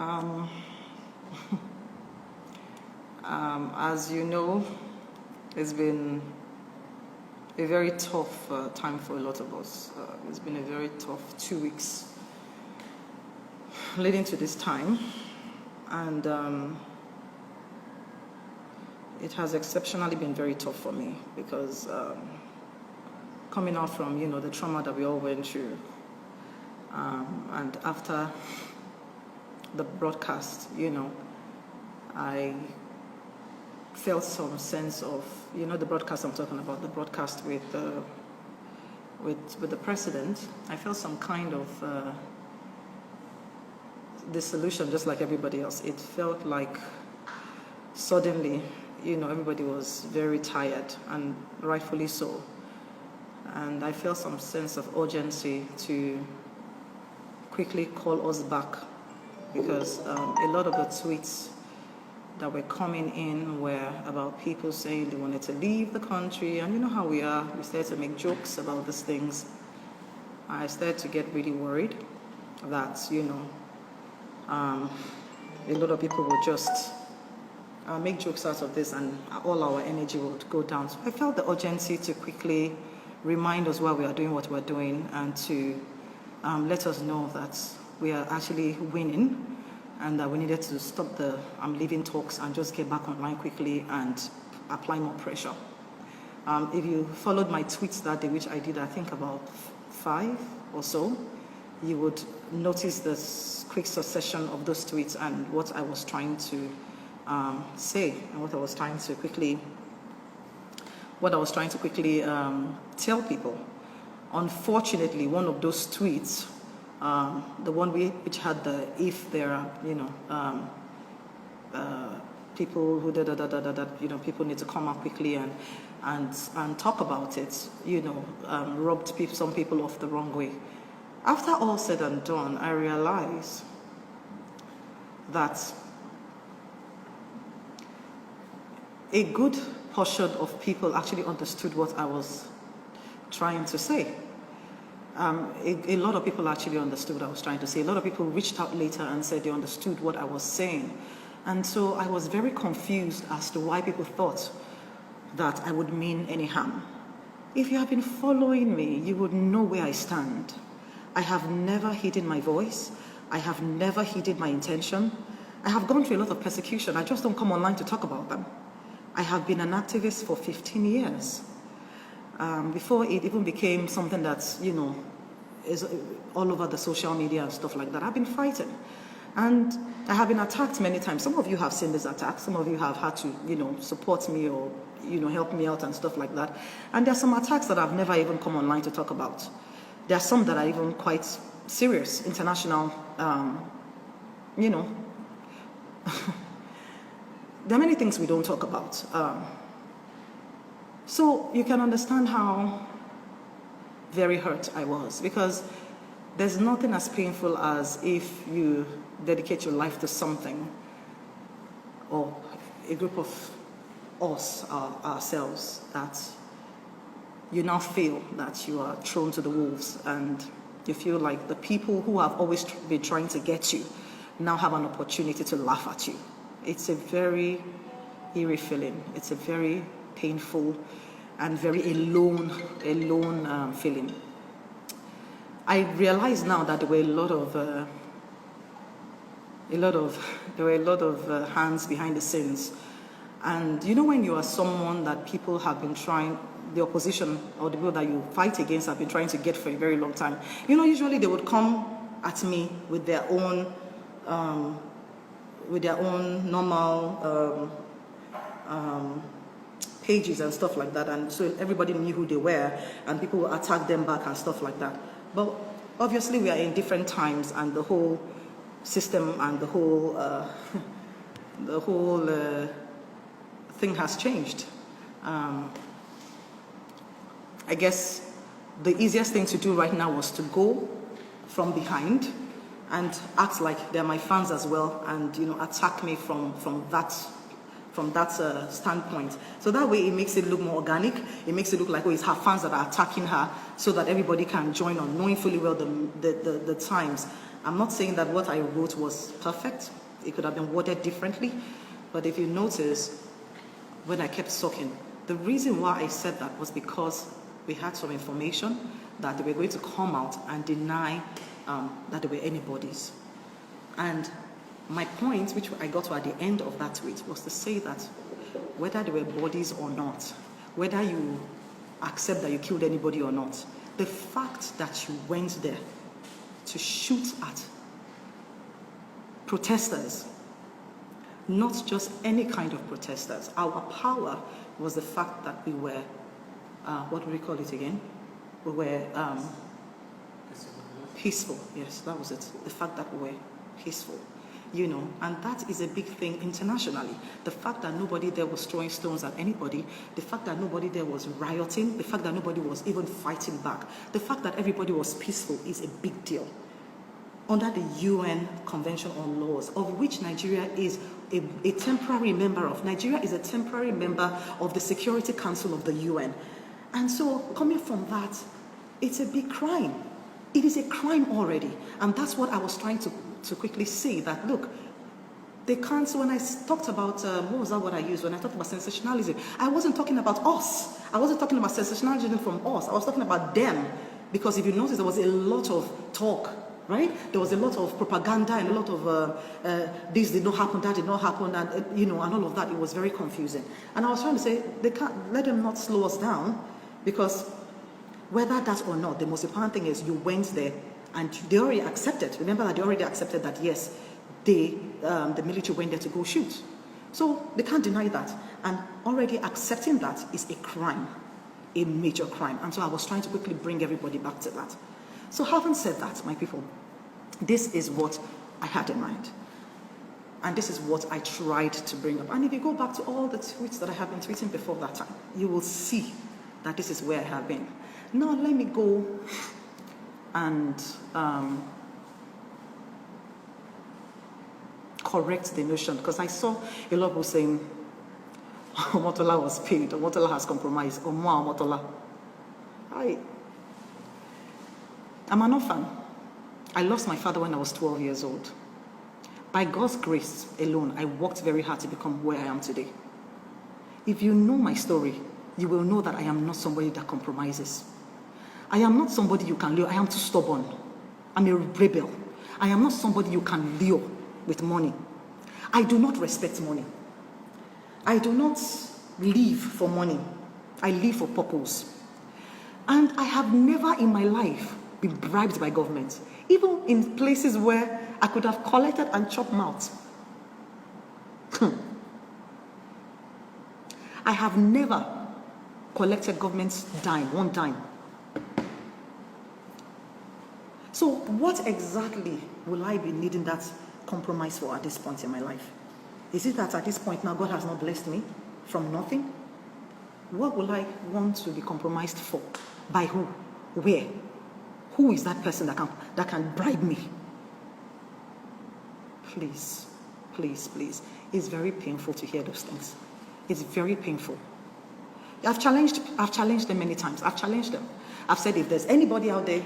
Um, as you know, it's been a very tough time for a lot of us. It's been a very tough 2 weeks leading to this time, and it has exceptionally been very tough for me because coming out from the trauma that we all went through, and after the broadcast, I felt some sense of the broadcast I'm talking about, the broadcast with the president. I felt some kind of dissolution, just like everybody else. It felt like suddenly, everybody was very tired, and rightfully so. And I felt some sense of urgency to quickly call us back, because a lot of the tweets that were coming in were about people saying they wanted to leave the country, and you know how we are, we started to make jokes about these things. I started to get really worried that, a lot of people would just make jokes out of this and all our energy would go down. So I felt the urgency to quickly remind us why we are doing what we're doing, and to let us know that we are actually winning, and that we needed to stop the leaving talks and just get back online quickly and apply more pressure. If you followed my tweets that day, which I did I think about 5 or so, you would notice this quick succession of those tweets and what I was trying to say, and what I was trying to quickly tell people. Unfortunately, one of those tweets, the one which had the "if there are people who people need to come out quickly and talk about it," rubbed some people off the wrong way. After all said and done, I realized that a good portion of people actually understood what I was trying to say. A lot of people actually understood what I was trying to say. A lot of people reached out later and said they understood what I was saying. And so I was very confused as to why people thought that I would mean any harm. If you have been following me, you would know where I stand. I have never hidden my voice. I have never hidden my intention. I have gone through a lot of persecution. I just don't come online to talk about them. I have been an activist for 15 years. Before it even became something that's, is all over the social media and stuff like that. I've been fighting. And I have been attacked many times. Some of you have seen this attack. Some of you have had to, support me or, help me out and stuff like that. And there are some attacks that I've never even come online to talk about. There are some that are even quite serious, international, There are many things we don't talk about. So you can understand how very hurt I was, because there's nothing as painful as if you dedicate your life to something, or a group of us, ourselves, that you now feel that you are thrown to the wolves, and you feel like the people who have always been trying to get you now have an opportunity to laugh at you. It's a very eerie feeling. It's a very painful and very alone feeling. I realize now that there were a lot of hands behind the scenes. And when you are someone that people have been trying, the opposition or the people that you fight against have been trying to get for a very long time, usually they would come at me with their own normal pages and stuff like that, and so everybody knew who they were, and people would attack them back and stuff like that. But obviously we are in different times, and the whole system and the whole thing has changed. I guess the easiest thing to do right now was to go from behind and act like they're my fans as well, and attack me from that standpoint. So that way it makes it look more organic. It makes it look like, it's her fans that are attacking her, so that everybody can join on, knowing fully well the times I'm not saying that what I wrote was perfect. It could have been worded differently. But if you notice, when I kept talking, the reason why I said that was because we had some information that they were going to come out and deny that they were anybody's. And my point, which I got to at the end of that tweet, was to say that whether they were bodies or not, whether you accept that you killed anybody or not, the fact that you went there to shoot at protesters, not just any kind of protesters. Our power was the fact that we were, what do we call it again? We were peaceful. Yes, that was it. The fact that we were peaceful. You know, and that is a big thing internationally. The fact that nobody there was throwing stones at anybody, the fact that nobody there was rioting, the fact that nobody was even fighting back, the fact that everybody was peaceful is a big deal. Under the UN Convention on Laws, of which Nigeria is a temporary member of. Nigeria is a temporary member of the Security Council of the UN. And so, coming from that, it's a big crime. It is a crime already. And that's what I was trying to quickly say, that look, they can't. So when I talked about, what was that word I used? When I talked about sensationalism, I wasn't talking about us. I wasn't talking about sensationalism from us. I was talking about them. Because if you notice, there was a lot of talk, right? There was a lot of propaganda and a lot of this did not happen, that did not happen, and you know, and all of that. It was very confusing. And I was trying to say, they can't let them not slow us down, because whether that or not, the most important thing is you went there and they already accepted. Remember that they already accepted that yes, the military went there to go shoot. So they can't deny that. And already accepting that is a crime, a major crime. And so I was trying to quickly bring everybody back to that. So having said that, my people, this is what I had in mind. And this is what I tried to bring up. And if you go back to all the tweets that I have been tweeting before that time, you will see that this is where I have been. Now let me go and correct the notion, because I saw a lot of people saying Omotola was paid, Omotola has compromised, Omotola. I'm an orphan. I lost my father when I was 12 years old. By God's grace alone, I worked very hard to become where I am today. If you know my story, you will know that I am not somebody that compromises. I am not somebody you can lure. I am too stubborn. I'm a rebel. I am not somebody you can lure with money. I do not respect money. I do not live for money. I live for purpose. And I have never in my life been bribed by government, even in places where I could have collected and chopped mouth. I have never collected government's dime, one dime. So what exactly will I be needing that compromise for at this point in my life? Is it that at this point now God has not blessed me from nothing? What will I want to be compromised for? By who? Where? Who is that person that can bribe me? Please, please, please. It's very painful to hear those things. It's very painful. I've challenged them many times. I've challenged them. I've said, if there's anybody out there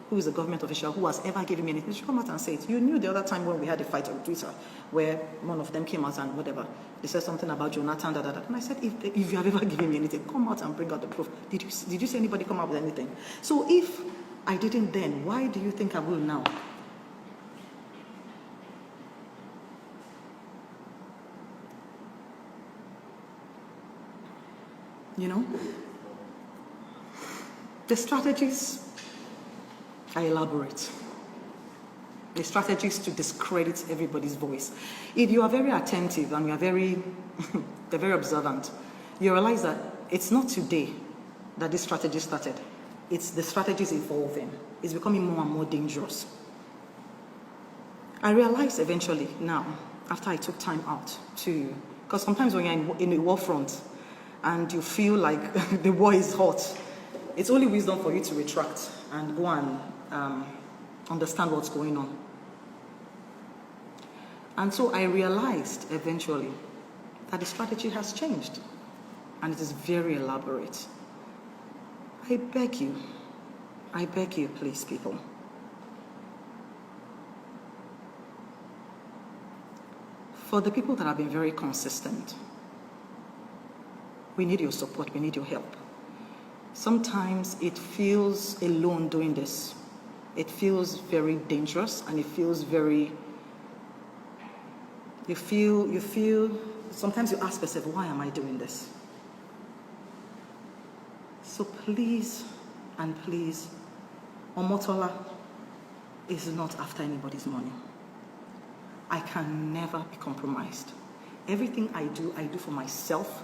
who is a government official who has ever given me anything, they should come out and say it. You knew the other time when we had a fight on Twitter where one of them came out and whatever, they said something about Jonathan, and I said, if you have ever given me anything, come out and bring out the proof. Did you see anybody come out with anything? So if I didn't then, why do you think I will now? You know? The strategies are elaborate. The strategies to discredit everybody's voice. If you are very attentive and you are very, very observant, you realize that it's not today that this strategy started. It's the strategies evolving. It's becoming more and more dangerous. I realized eventually now, after I took time out to, because sometimes when you're in a war front and you feel like the war is hot, it's only wisdom for you to retract and go and understand what's going on. And so I realized eventually that the strategy has changed and it is very elaborate. I beg you, please, people. For the people that have been very consistent, we need your support, we need your help. Sometimes it feels alone doing this. It feels very dangerous, and it feels very, you feel, sometimes you ask yourself, why am I doing this? So please, and please, Omotola is not after anybody's money. I can never be compromised. Everything I do for myself,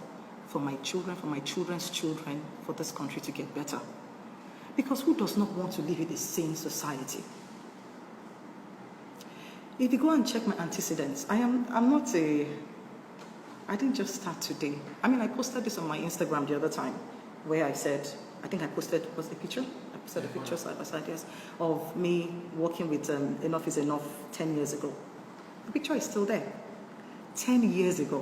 for my children, for my children's children, for this country to get better. Because who does not want to live in a sane society? If you go and check my antecedents, I didn't just start today. I mean, I posted this on my Instagram the other time, where I said, I think I posted, was the picture? I posted a picture side by side, yes, of me working with Enough is Enough 10 years ago. The picture is still there. 10 years ago.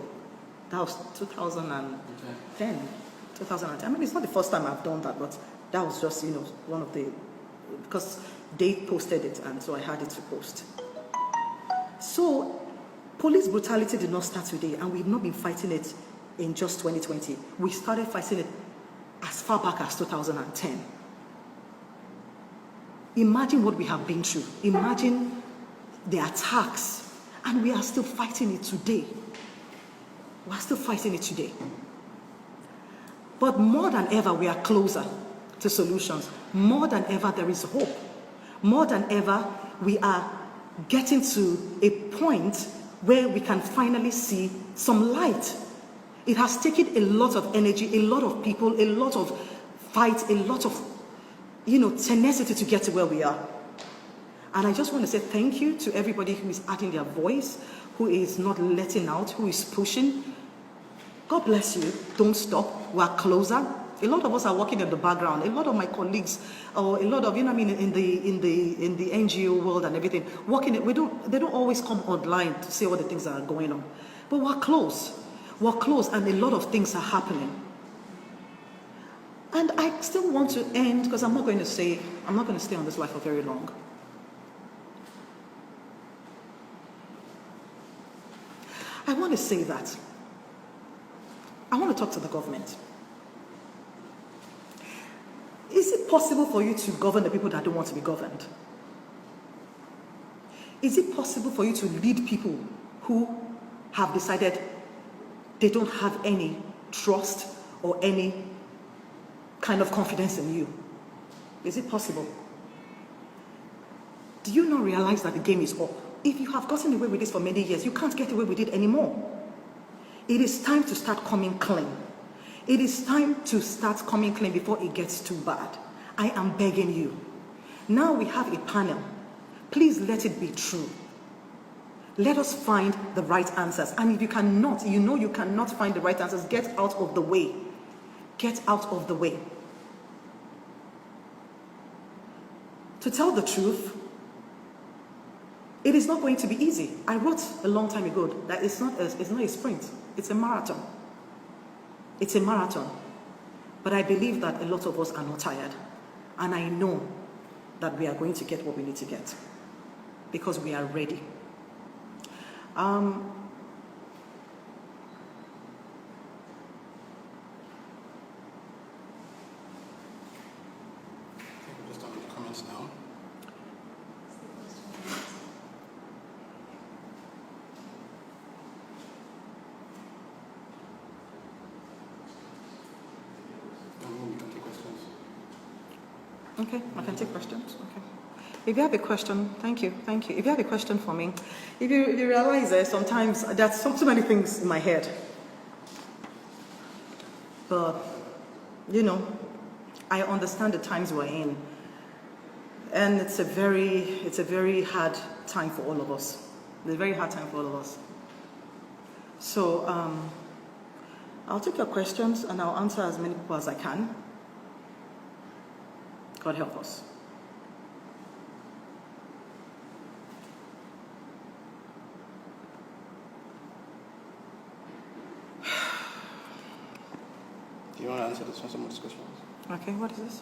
That was 2010. 2010. I mean, it's not the first time I've done that, but that was just, one of the, because they posted it, and so I had it to post. So, police brutality did not start today, and we've not been fighting it in just 2020. We started fighting it as far back as 2010. Imagine what we have been through. Imagine the attacks, and we are still fighting it today. We are still fighting it today. But more than ever, we are closer to solutions. More than ever, there is hope. More than ever, we are getting to a point where we can finally see some light. It has taken a lot of energy, a lot of people, a lot of fight, a lot of, tenacity to get to where we are. And I just want to say thank you to everybody who is adding their voice, who is not letting out, who is pushing. God bless you. Don't stop. We are closer. A lot of us are working in the background. A lot of my colleagues, or a lot of, in the NGO world and everything, working. They don't always come online to say all the things that are going on. But we're close. We're close, and a lot of things are happening. And I still want to end, because I'm not going to stay on this life for very long. I want to say that. I want to talk to the government. Is it possible for you to govern the people that don't want to be governed? Is it possible for you to lead people who have decided they don't have any trust or any kind of confidence in you? Is it possible? Do you not realize that the game is up? If you have gotten away with this for many years, you can't get away with it anymore. It is time to start coming clean. It is time to start coming clean before it gets too bad. I am begging you. Now we have a panel. Please let it be true. Let us find the right answers. And if you cannot, you cannot find the right answers, get out of the way. Get out of the way. To tell the truth, it is not going to be easy. I wrote a long time ago that it's not a sprint, it's a marathon. It's a marathon. But I believe that a lot of us are not tired. And I know that we are going to get what we need to get. Because we are ready. Just on the comments now. Okay, I can take questions. Okay. If you have a question, thank you. If you have a question for me, if you realize that sometimes there's so many things in my head. But, I understand the times we're in. And it's a very hard time for all of us. It's a very hard time for all of us. So, I'll take your questions and I'll answer as many people as I can. God help us. Do you want to answer some of these questions? Okay, what is this?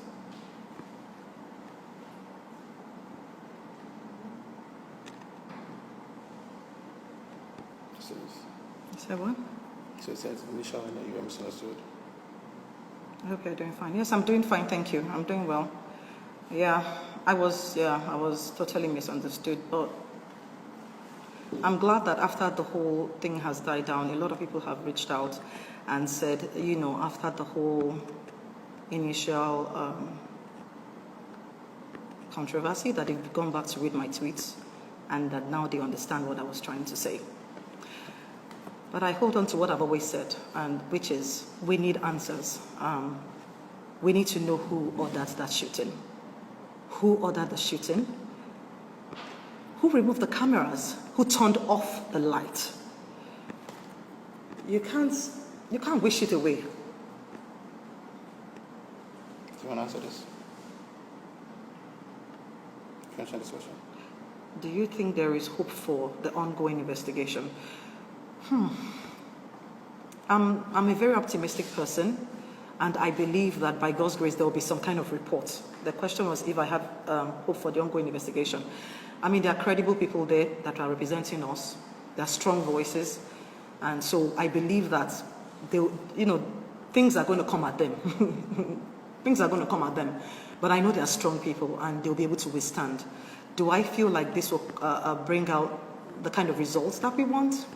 This is Say what? So it says initially that you were misunderstood. I hope you're doing fine. Yes, I'm doing fine, thank you. I'm doing well. Yeah, I was totally misunderstood, but I'm glad that after the whole thing has died down, a lot of people have reached out and said, after the whole initial controversy, that they've gone back to read my tweets and that now they understand what I was trying to say. But I hold on to what I've always said, and which is we need answers. We need to know who ordered that shooting. Who ordered the shooting? Who removed the cameras? Who turned off the light? You can't wish it away. Do you want to answer this? Can you answer this question? Do you think there is hope for the ongoing investigation? I'm a very optimistic person, and I believe that by God's grace there will be some kind of report. The question was if I have hope for the ongoing investigation. I mean, there are credible people there that are representing us. There are strong voices, and so I believe that things are going to come at them. Things are going to come at them, but I know they are strong people and they'll be able to withstand. Do I feel like this will bring out the kind of results that we want?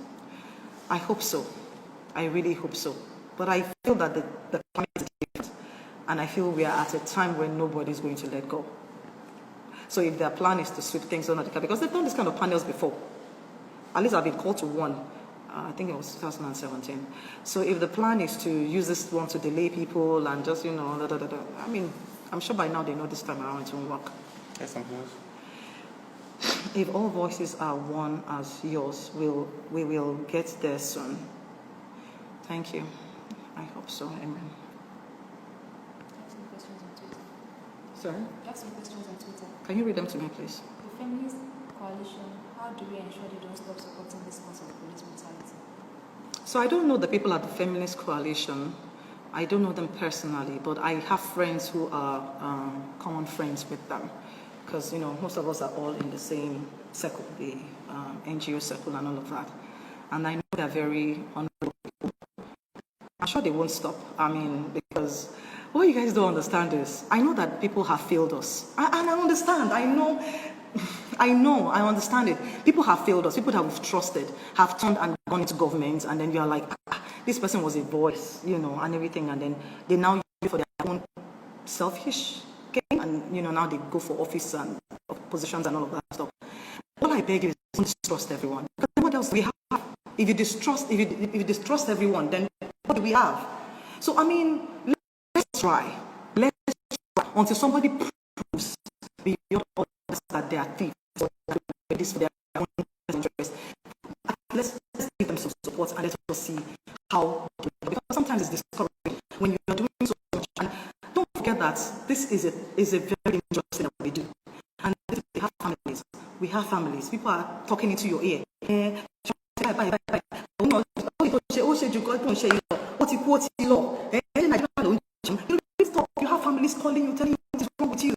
I hope so. I really hope so. But I feel that the climate is different, and I feel we are at a time when nobody's going to let go. So if their plan is to sweep things under the carpet, because they've done this kind of panels before. At least I've been called to one. I think it was 2017. So if the plan is to use this one to delay people and just, I mean, I'm sure by now they know this time around it won't work. Yes, something else. If all voices are one as yours, we will get there soon. Thank you. I hope so. Amen. I have some questions on Twitter. Sorry? I have some questions on Twitter. Can you read them to me, please? The feminist coalition, how do we ensure they don't stop supporting this cause of police brutality? So I don't know the people at the feminist coalition. I don't know them personally, but I have friends who are common friends with them. Because, most of us are all in the same circle, the NGO circle and all of that. And I know they're very honorable people. I'm sure they won't stop. I mean, because what you guys don't understand is, I know that people have failed us. And I understand. I understand it. People have failed us. People that we've trusted have turned and gone into government, and then you're like, this person was a voice, and everything, and then they now use it for their own selfish game, and now they go for office and positions and all of that stuff. All I beg you is don't distrust everyone. Because what else do we have? If you distrust everyone, then what do we have? So I mean, let's try. Let's try until somebody proves beyond all this that they are thieves or this for their own interest. Let's give them some support and let us see how. Because sometimes it's discouraging when you are doing so much. And don't forget that this is a very dangerous thing that we do. And we have families. We have families. People are talking into your ear. You have families calling you, telling you what is wrong with you.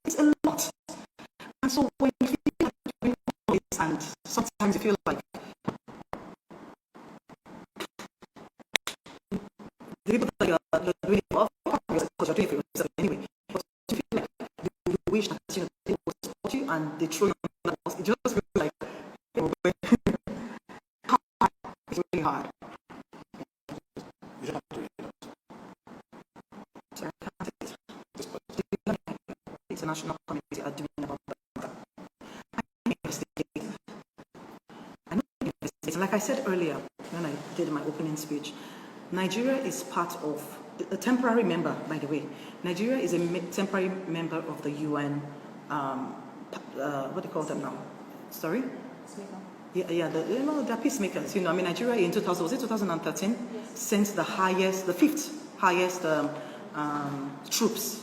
It's a lot. And so when you feel like you're doing this, and sometimes you feel like the people that you're doing it for, because you're doing it for yourself anyway, but you feel like you wish that they will support you and they throw you on the house. It just feels like it's really hard. Sorry, I can't say it. The international community are doing about that. I investigate. Like I said earlier when I did my opening speech, Nigeria is part of a temporary member, by the way. Nigeria is a temporary member of the UN, what do you call them now? Sorry? Yeah, they're peacemakers. Nigeria in 2013, yes, sent the fifth highest troops,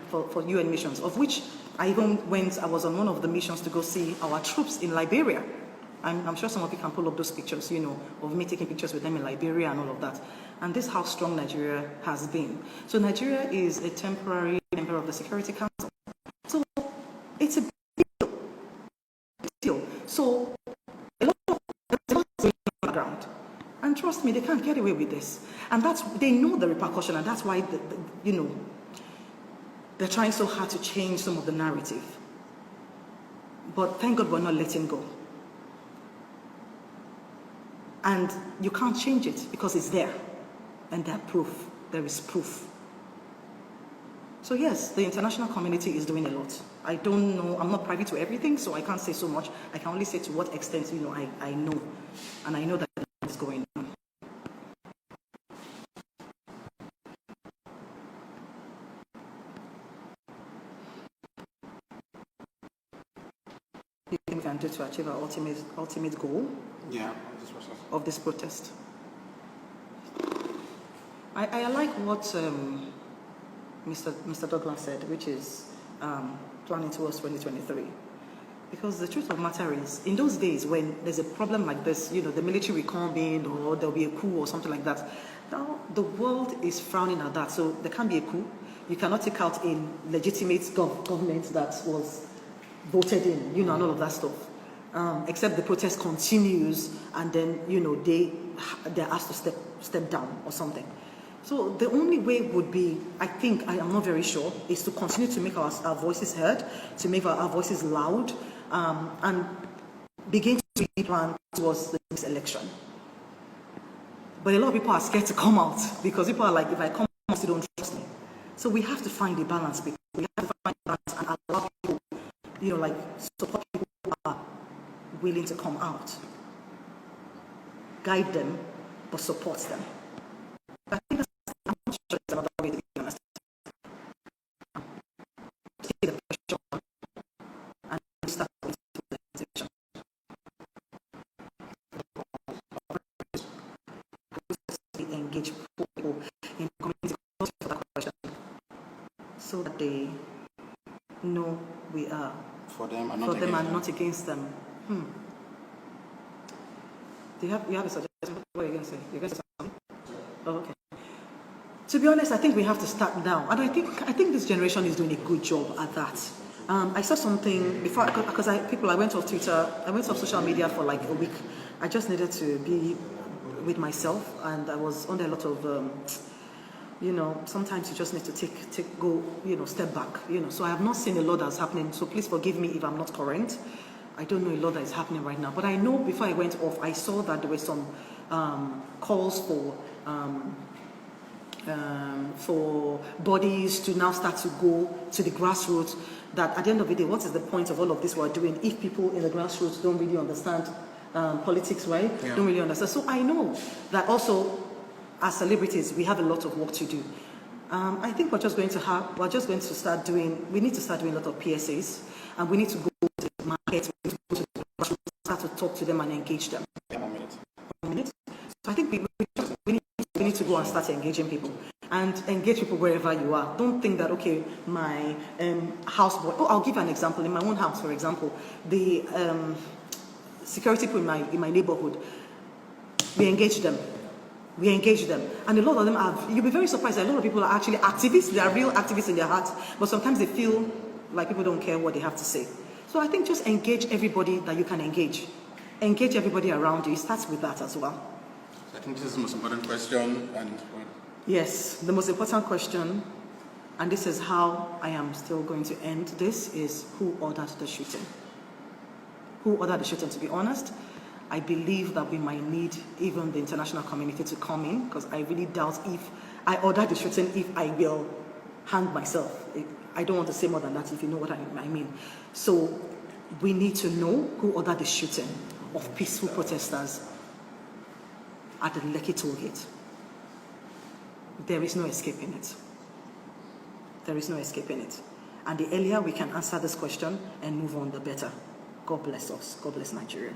for UN missions, of which I was on one of the missions to go see our troops in Liberia. I'm sure some of you can pull up those pictures, of me taking pictures with them in Liberia and all of that. And this is how strong Nigeria has been. So Nigeria is a temporary member of the Security Council. So it's a big deal. So trust me, they can't get away with this. And they know the repercussion, and that's why, they're trying so hard to change some of the narrative. But thank God we're not letting go. And you can't change it because it's there. And there's proof. There is proof. So yes, the international community is doing a lot. I don't know, I'm not privy to everything, so I can't say so much. I can only say to what extent, I know. And I know that it's going on. What do you think we can do to achieve our ultimate goal? Yeah, of this protest? I like what Mr. Douglas said, which is planning towards 2023. Because the truth of the matter is, in those days when there's a problem like this, the military will come in or there'll be a coup or something like that. Now, the world is frowning at that, so there can't be a coup. You cannot take out a legitimate government that was voted in, and all of that stuff. Except the protest continues and then, they're asked to step down or something. So the only way would be, I am not very sure, is to continue to make our voices heard, to make our voices loud, and begin to plan towards the next election. But a lot of people are scared to come out because people are like, if I come out, you don't trust me. So we have to find a balance. We have to find a balance and allow people, support people who are willing to come out. Guide them, but support them. I think I'm not sure it's another way to be honest. Take the pressure on and start with the organization. Engage people in community for that question so that they know we are for them and not against them. You have a suggestion? What are you going to say? You're going to say something? Oh, okay. To be honest, I think we have to start now, and I think this generation is doing a good job at that. I saw something before because I went off Twitter, I went off social media for like a week. I just needed to be with myself, and I was under a lot of, sometimes you just need to go, step back, So I have not seen a lot that's happening. So please forgive me if I'm not current. I don't know a lot that is happening right now, but I know before I went off, I saw that there were some calls for bodies to now start to go to the grassroots. That at the end of the day, what is the point of all of this we're doing if people in the grassroots don't really understand politics, right? Yeah. Don't really understand. So I know that also as celebrities, we have a lot of work to do. I think we need to start doing a lot of PSAs, and we need to go to the market, we need to go to the grassroots, start to talk to them and engage them. 1 minute. So I think we need to go and start engaging people. And engage people wherever you are. Don't think that, okay, my houseboy. Oh, I'll give an example. In my own house, for example, the security people in my neighborhood, we engage them. And a lot of them you'll be very surprised that a lot of people are actually activists. They are real activists in their hearts, but sometimes they feel like people don't care what they have to say. So I think just engage everybody that you can engage. Engage everybody around you. It starts with that as well. I think this is the most important question. Yes, the most important question, and this is how I am still going to end this, is who ordered the shooting? Who ordered the shooting? To be honest, I believe that we might need even the international community to come in, because I really doubt if I ordered the shooting, if I will hang myself. I don't want to say more than that, if you know what I mean. So we need to know who ordered the shooting of peaceful protesters at the Lekki toll gate. There is no escaping it. There is no escaping it. And the earlier we can answer this question and move on, the better. God bless us. God bless Nigeria.